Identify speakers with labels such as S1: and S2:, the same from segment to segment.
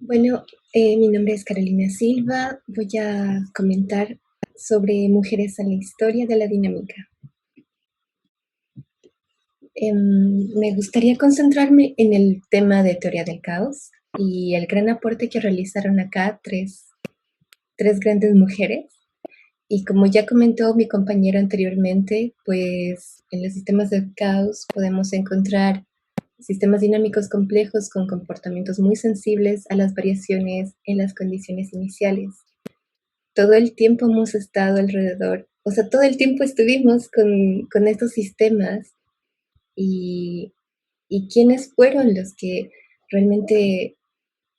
S1: Bueno, mi nombre es Carolina Silva. Voy a comentar sobre mujeres en la historia de la dinámica. Me gustaría concentrarme en el tema de teoría del caos y el gran aporte que realizaron acá tres grandes mujeres. Y como ya comentó mi compañero anteriormente, pues en los sistemas de caos podemos encontrar sistemas dinámicos complejos con comportamientos muy sensibles a las variaciones en las condiciones iniciales. Todo el tiempo hemos estado alrededor, o sea, todo el tiempo estuvimos con estos sistemas y, y quiénes fueron los que realmente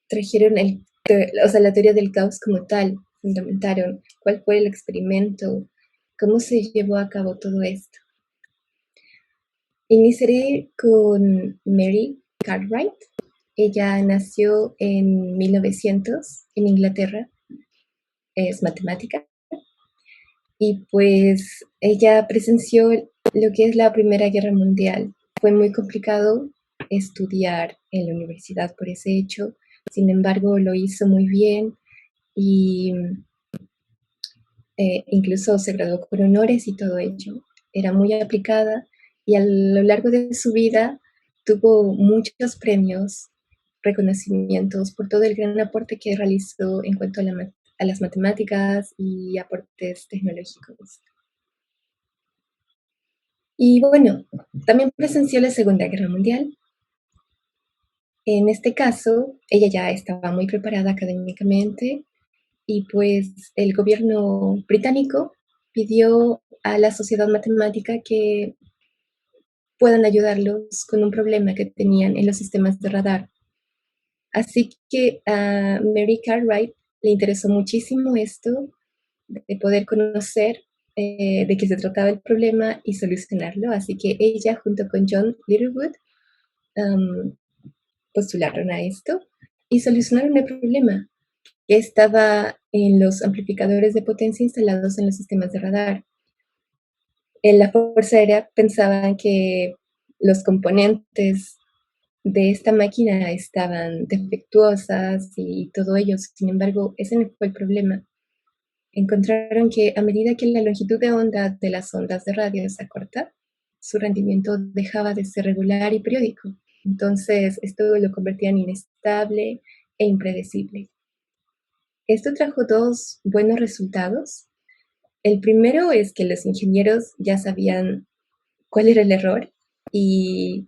S1: trajeron la teoría del caos como tal, fundamentaron cuál fue el experimento, cómo se llevó a cabo todo esto. Iniciaré con Mary Cartwright. Ella nació en 1900 en Inglaterra, es matemática. Y pues ella presenció lo que es la Primera Guerra Mundial. Fue muy complicado estudiar en la universidad por ese hecho, sin embargo lo hizo muy bien y incluso se graduó con honores y todo ello. Era muy aplicada y a lo largo de su vida tuvo muchos premios, reconocimientos por todo el gran aporte que realizó en cuanto a las matemáticas y aportes tecnológicos. Y bueno, también presenció la Segunda Guerra Mundial. En este caso, ella ya estaba muy preparada académicamente y pues el gobierno británico pidió a la sociedad matemática que puedan ayudarlos con un problema que tenían en los sistemas de radar. Así que a Mary Cartwright le interesó muchísimo esto de poder conocer de qué se trataba el problema y solucionarlo. Así que ella, junto con John Littlewood, um, postularon a esto y solucionaron el problema que estaba en los amplificadores de potencia instalados en los sistemas de radar. En la Fuerza Aérea pensaban que los componentes de esta máquina estaban defectuosas y todo ello. Sin embargo, ese no fue el problema. Encontraron que a medida que la longitud de onda de las ondas de radio se acorta, su rendimiento dejaba de ser regular y periódico. Entonces, esto lo convertía en inestable e impredecible. Esto trajo dos buenos resultados. El primero es que los ingenieros ya sabían cuál era el error y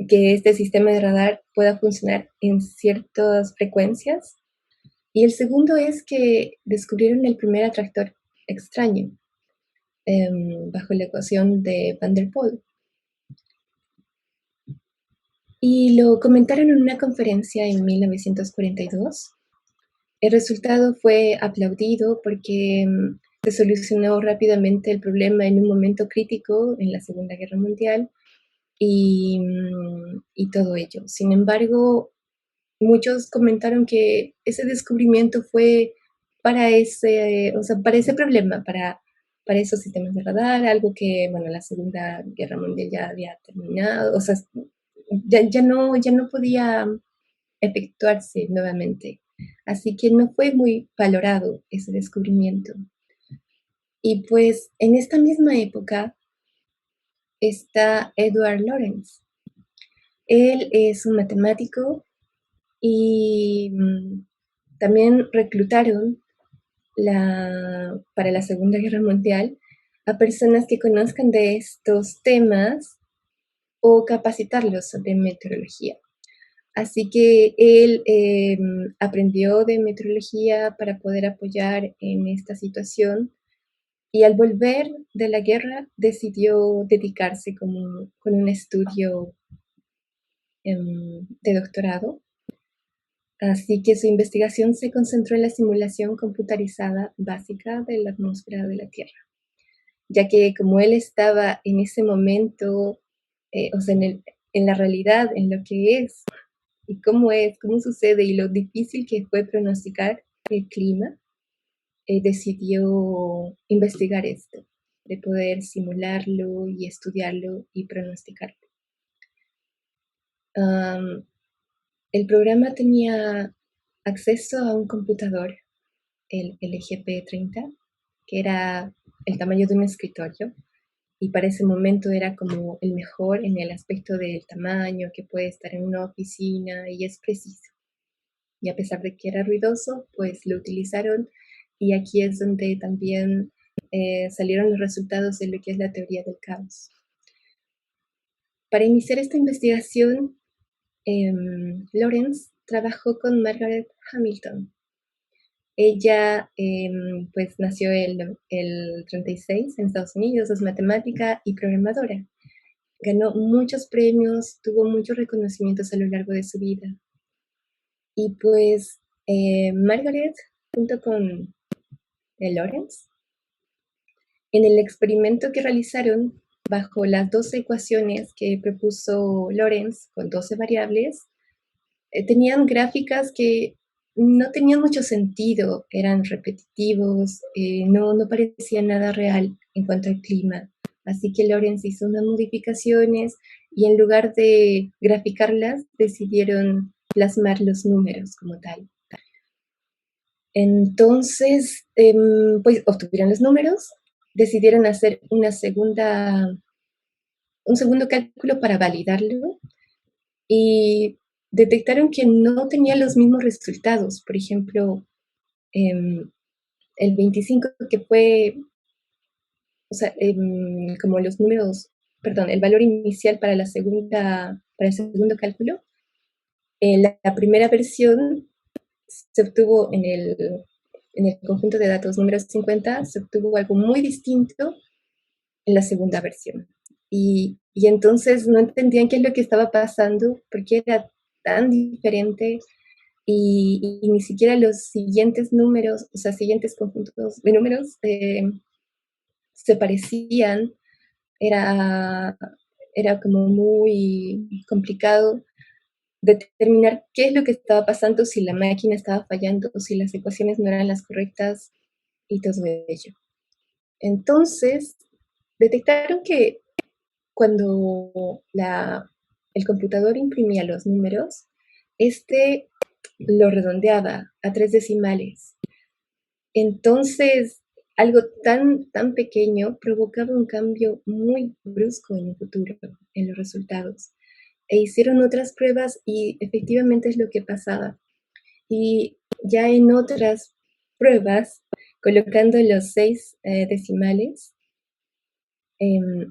S1: que este sistema de radar pueda funcionar en ciertas frecuencias. Y el segundo es que descubrieron el primer atractor extraño bajo la ecuación de Van der Pol. Y lo comentaron en una conferencia en 1942. El resultado fue aplaudido porque se solucionó rápidamente el problema en un momento crítico en la Segunda Guerra Mundial y todo ello. Sin embargo, muchos comentaron que ese descubrimiento fue para para ese problema, para esos sistemas de radar, algo que, bueno, la Segunda Guerra Mundial ya había terminado, o sea, ya no podía efectuarse nuevamente. Así que no fue muy valorado ese descubrimiento. Y pues en esta misma época está Edward Lorenz. Él es un matemático y también reclutaron para la Segunda Guerra Mundial a personas que conozcan de estos temas o capacitarlos sobre meteorología. Así que él aprendió de meteorología para poder apoyar en esta situación y al volver de la guerra decidió dedicarse con un estudio de doctorado. Así que su investigación se concentró en la simulación computarizada básica de la atmósfera de la Tierra, ya que como él estaba en ese momento, o sea, en la realidad, en lo que y cómo sucede y lo difícil que fue pronosticar el clima, decidió investigar esto, de poder simularlo y estudiarlo y pronosticarlo. El programa tenía acceso a un computador, el LGP30, que era el tamaño de un escritorio, y para ese momento era como el mejor en el aspecto del tamaño, que puede estar en una oficina y es preciso. Y a pesar de que era ruidoso, pues lo utilizaron, y aquí es donde también salieron los resultados de lo que es la teoría del caos. Para iniciar esta investigación, Lawrence trabajó con Margaret Hamilton. Ella pues nació el 36 en Estados Unidos, es matemática y programadora. Ganó muchos premios, tuvo muchos reconocimientos a lo largo de su vida. Y pues Margaret, junto con Lawrence, en el experimento que realizaron bajo las 12 ecuaciones que propuso Lawrence con 12 variables, tenían gráficas que no tenían mucho sentido, eran repetitivos, no parecía nada real en cuanto al clima. Así que Lawrence hizo unas modificaciones y en lugar de graficarlas, decidieron plasmar los números como tal. Entonces, pues obtuvieron los números, decidieron hacer un segundo cálculo para validarlo y detectaron que no tenía los mismos resultados. Por ejemplo, el 25 que fue, o sea, como los números, perdón, el valor inicial para el segundo cálculo, la primera versión se obtuvo en el conjunto de datos números 50, se obtuvo algo muy distinto en la segunda versión. Y entonces no entendían qué es lo que estaba pasando, porque era tan diferente y ni siquiera los siguientes números, o sea, siguientes conjuntos de números se parecían. Era como muy complicado determinar qué es lo que estaba pasando, si la máquina estaba fallando, si las ecuaciones no eran las correctas y todo ello. Entonces, detectaron que cuando el computador imprimía los números, este lo redondeaba a 3 decimales. Entonces, algo tan pequeño provocaba un cambio muy brusco en el futuro, en los resultados. E hicieron otras pruebas y efectivamente es lo que pasaba. Y ya en otras pruebas, colocando los 6 decimales,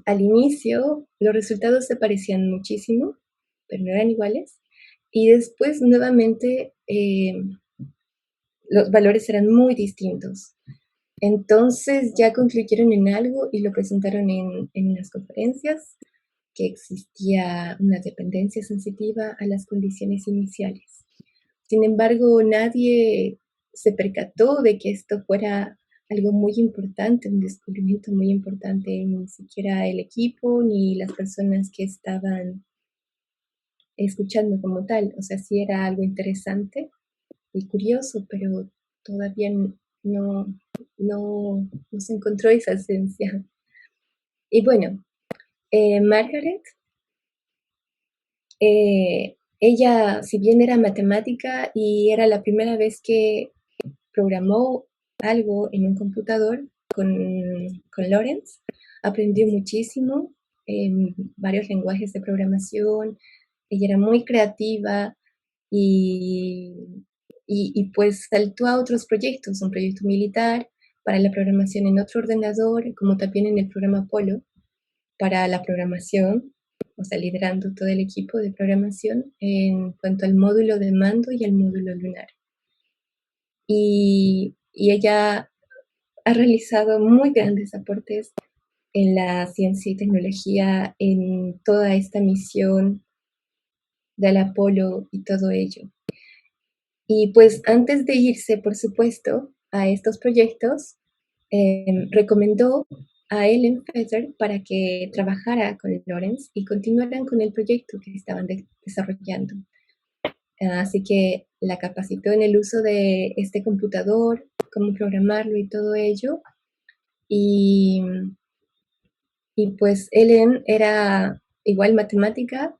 S1: al inicio los resultados se parecían muchísimo, pero no eran iguales. Y después nuevamente los valores eran muy distintos. Entonces ya concluyeron en algo y lo presentaron en unas conferencias, que existía una dependencia sensitiva a las condiciones iniciales. Sin embargo, nadie se percató de que esto fuera algo muy importante, un descubrimiento muy importante, ni siquiera el equipo ni las personas que estaban escuchando como tal. O sea, sí era algo interesante y curioso, pero todavía no se encontró esa esencia. Y bueno, Margaret, ella, si bien era matemática y era la primera vez que programó algo en un computador con Lawrence, aprendió muchísimo en varios lenguajes de programación. Ella era muy creativa y, y pues saltó a otros proyectos, un proyecto militar para la programación en otro ordenador, como también en el programa Apolo para la programación, o sea, liderando todo el equipo de programación en cuanto al módulo de mando y al módulo lunar. Y ella ha realizado muy grandes aportes en la ciencia y tecnología, en toda esta misión del Apolo y todo ello. Y pues antes de irse, por supuesto, a estos proyectos, recomendó a Ellen Feather para que trabajara con Lawrence y continuaran con el proyecto que estaban desarrollando. Así que la capacitó en el uso de este computador, cómo programarlo y todo ello. Y, y pues Ellen era igual matemática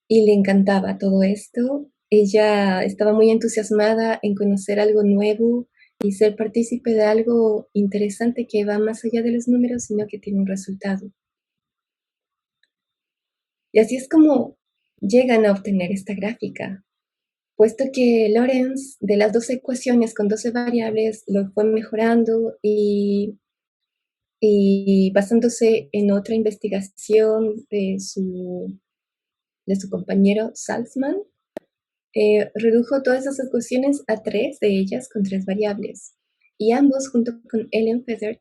S1: y le encantaba todo esto ella estaba muy entusiasmada en conocer algo nuevo y ser partícipe de algo interesante que va más allá de los números, sino que tiene un resultado. Y así es como llegan a obtener esta gráfica, puesto que Lorenz de las 12 ecuaciones con 12 variables lo fue mejorando y basándose en otra investigación de su compañero Salzman, redujo todas esas ecuaciones a 3 de ellas con 3 variables. Y ambos, junto con Ellen Feather,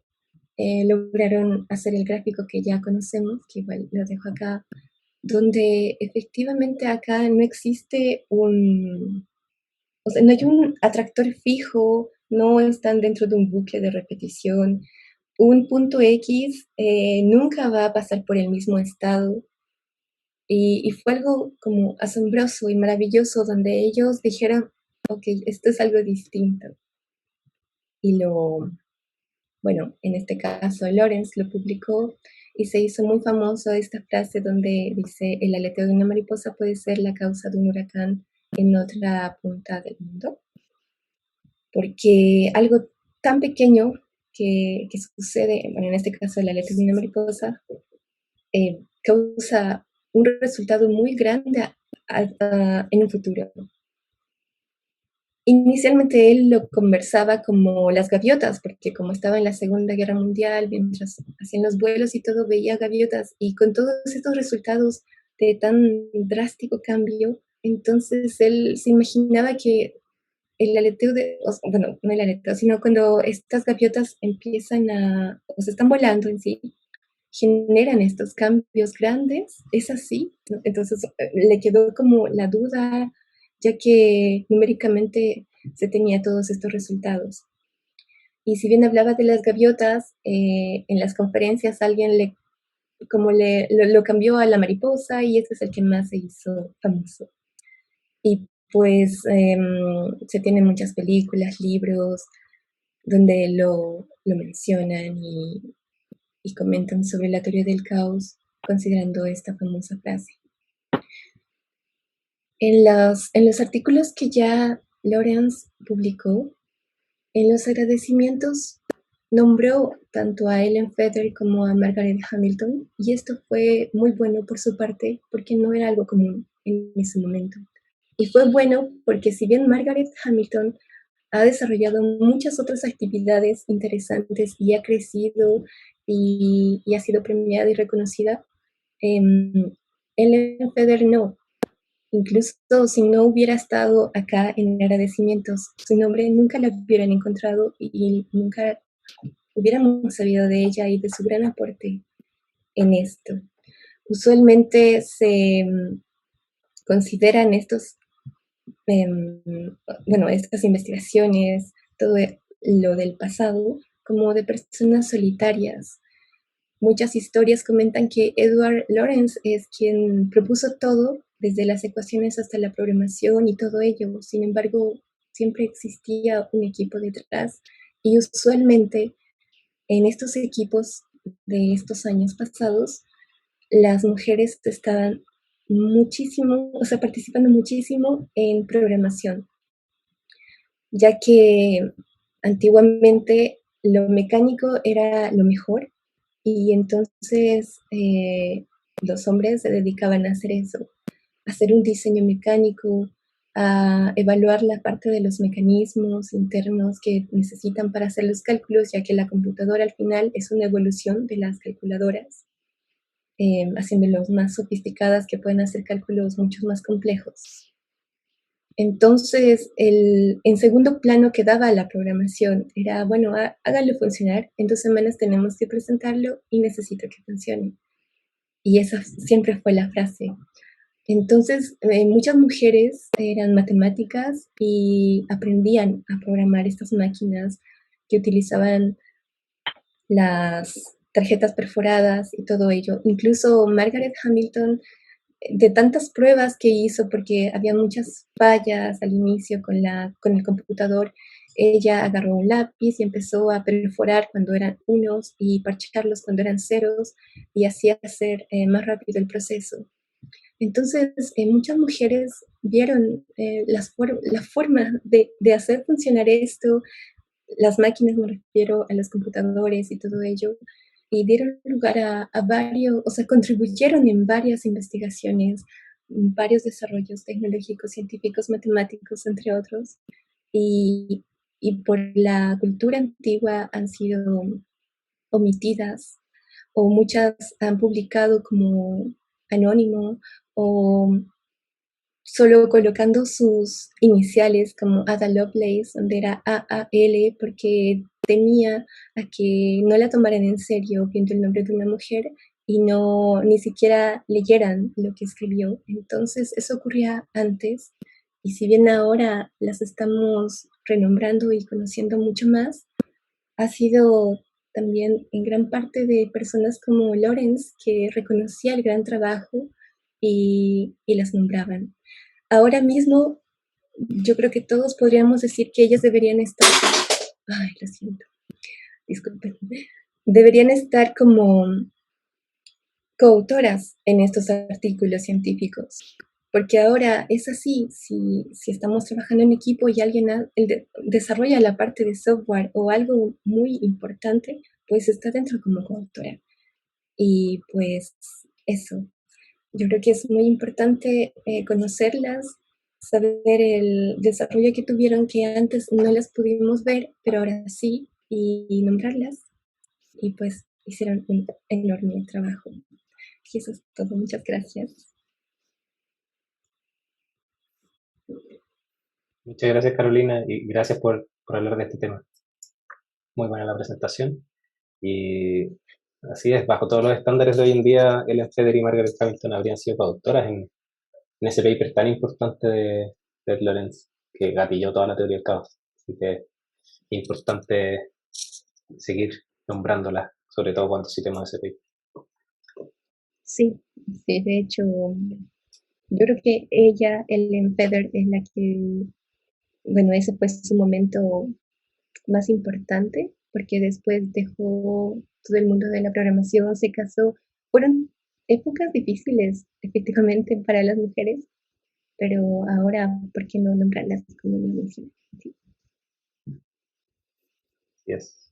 S1: lograron hacer el gráfico que ya conocemos, que igual lo dejo acá, donde efectivamente acá no existe o sea, no hay un atractor fijo, no están dentro de un bucle de repetición. Un punto X nunca va a pasar por el mismo estado. Y fue algo como asombroso y maravilloso donde ellos dijeron, ok, esto es algo distinto. Y bueno, en este caso Lawrence lo publicó y se hizo muy famoso esta frase donde dice, el aleteo de una mariposa puede ser la causa de un huracán en otra punta del mundo. Porque algo tan pequeño que sucede, bueno, en este caso el aleteo de una mariposa, causa un resultado muy grande en un futuro. Inicialmente él lo conversaba como las gaviotas, porque como estaba en la Segunda Guerra Mundial, mientras hacían los vuelos y todo, veía gaviotas, y con todos estos resultados de tan drástico cambio, entonces él se imaginaba que el aleteo bueno, no el aleteo, sino cuando estas gaviotas empiezan o se están volando en sí, generan estos cambios grandes, ¿es así? ¿No? Entonces le quedó como la duda, ya que numéricamente se tenía todos estos resultados. Y si bien hablaba de las gaviotas, en las conferencias alguien lo cambió a la mariposa y ese es el que más se hizo famoso. Y pues se tienen muchas películas, libros, donde lo mencionan y comentan sobre la teoría del caos considerando esta famosa frase. En los artículos que ya Lawrence publicó, en los agradecimientos nombró tanto a Ellen Feather como a Margaret Hamilton, y esto fue muy bueno por su parte porque no era algo común en ese momento. Y fue bueno porque si bien Margaret Hamilton ha desarrollado muchas otras actividades interesantes y ha crecido y ha sido premiada y reconocida, Ellen Feather no. Incluso si no hubiera estado acá en agradecimientos, su nombre nunca lo hubieran encontrado y nunca hubiéramos sabido de ella y de su gran aporte en esto. Usualmente se consideran estas investigaciones, todo lo del pasado, como de personas solitarias. Muchas historias comentan que Edward Lorenz es quien propuso todo, desde las ecuaciones hasta la programación y todo ello. Sin embargo, siempre existía un equipo detrás y usualmente en estos equipos de estos años pasados, las mujeres estaban muchísimo, o sea, participando muchísimo en programación, ya que antiguamente lo mecánico era lo mejor y entonces los hombres se dedicaban a hacer eso, a hacer un diseño mecánico, a evaluar la parte de los mecanismos internos que necesitan para hacer los cálculos, ya que la computadora al final es una evolución de las calculadoras, haciéndolos más sofisticadas que pueden hacer cálculos mucho más complejos. Entonces, en segundo plano quedaba la programación. Era, bueno, háganlo funcionar. En 2 semanas tenemos que presentarlo y necesito que funcione. Y esa siempre fue la frase. Entonces, muchas mujeres eran matemáticas y aprendían a programar estas máquinas que utilizaban las tarjetas perforadas y todo ello. Incluso Margaret Hamilton, de tantas pruebas que hizo, porque había muchas fallas al inicio con el computador, ella agarró un lápiz y empezó a perforar cuando eran unos y parcharlos cuando eran ceros y así hacer más rápido el proceso. Entonces, muchas mujeres vieron la forma de hacer funcionar esto, las máquinas, me refiero a los computadores y todo ello, y dieron lugar a varios, o sea, contribuyeron en varias investigaciones, varios desarrollos tecnológicos, científicos, matemáticos, entre otros, y, y por la cultura antigua han sido omitidas, o muchas han publicado como anónimo, o solo colocando sus iniciales como Ada Lovelace, donde era AAL, porque temía a que no la tomaran en serio viendo el nombre de una mujer y no ni siquiera leyeran lo que escribió. Entonces eso ocurría antes, y si bien ahora las estamos renombrando y conociendo mucho más, ha sido también en gran parte de personas como Lawrence, que reconocía el gran trabajo y las nombraban. Ahora mismo, yo creo que todos podríamos decir que ellas deberían estar, ay, lo siento, disculpen, deberían estar como coautoras en estos artículos científicos, porque ahora es así, si estamos trabajando en equipo y alguien desarrolla la parte de software o algo muy importante, pues está dentro como coautora. Y pues eso, yo creo que es muy importante conocerlas, saber el desarrollo que tuvieron que antes no las pudimos ver, pero ahora sí, y nombrarlas. Y pues hicieron un enorme trabajo. Y eso es todo. Muchas gracias.
S2: Muchas gracias, Carolina, y gracias por hablar de este tema. Muy buena la presentación. Y así es, bajo todos los estándares de hoy en día, Ellen Feder y Margaret Hamilton habrían sido coautoras en ese paper tan importante de Ed Lorenz, que gatilló toda la teoría del caos. Así que es importante seguir nombrándolas, sobre todo cuando citemos ese paper.
S1: Sí, sí, de hecho, yo creo que ella, Ellen Feder, es la que, bueno, ese fue su momento más importante, porque después dejó todo el mundo de la programación, se casó. Fueron épocas difíciles, efectivamente, para las mujeres, pero ahora, ¿por qué no nombrarlas como una mujer? Sí.
S2: Yes.